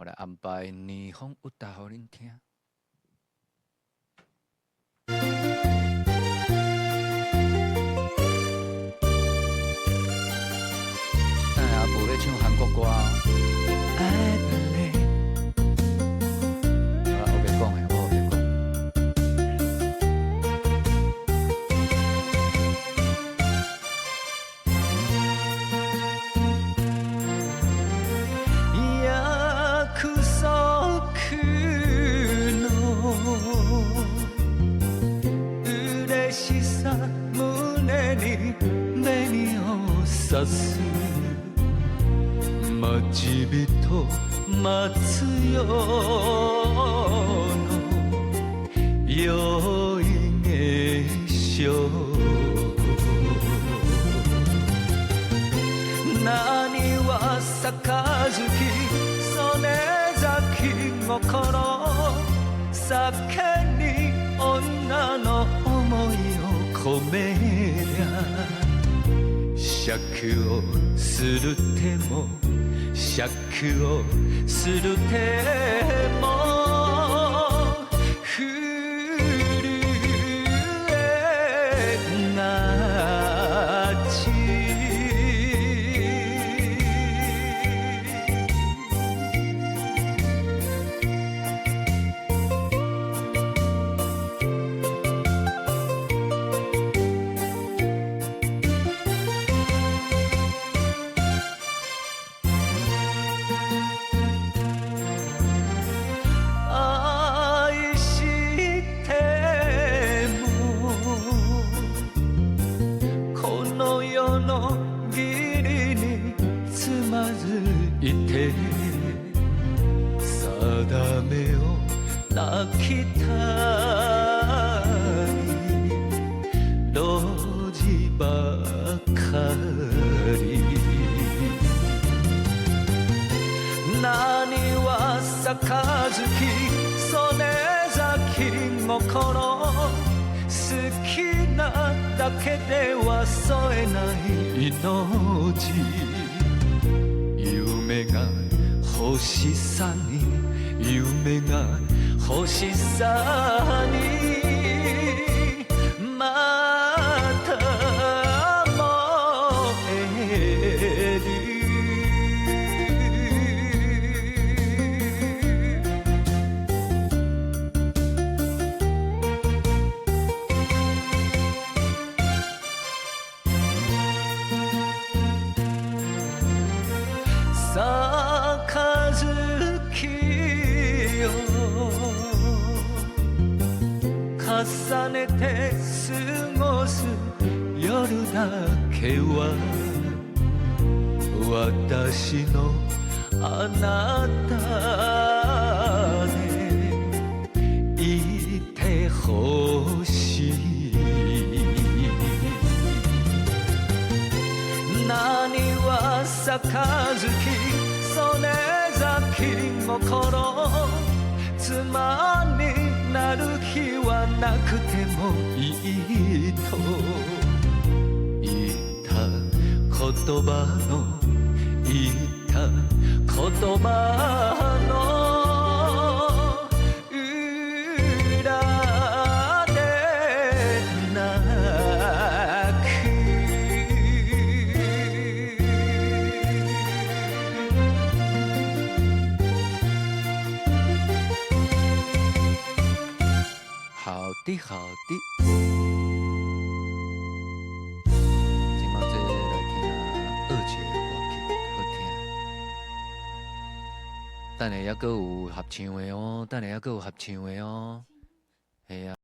我来安排霓虹有大互恁听。等下阿布咧唱韩国歌哦。I believe。好啦，我别讲诶，我别讲。約束の嬉しさ胸に紅をさす待ち人待つよの良い化粧何は杯曽根崎心酒に女の想いを込めりゃ酌をする手も酌をする手も震えがち定めを泣きたい路地ばかり何は杯曽根崎心好きなだけでは添えない命夢が星さに夢が星さにまた燃える重ねて過ごす夜だけは私のあなたでいてほしい何は杯曽根崎心妻になる日はなくてもいいと言った言葉の言った言葉の裏で泣く好的，好的。今麦这来听二姐的歌曲，好听。等下还阁有合唱的哦，等下还阁有合唱的哦，系啊。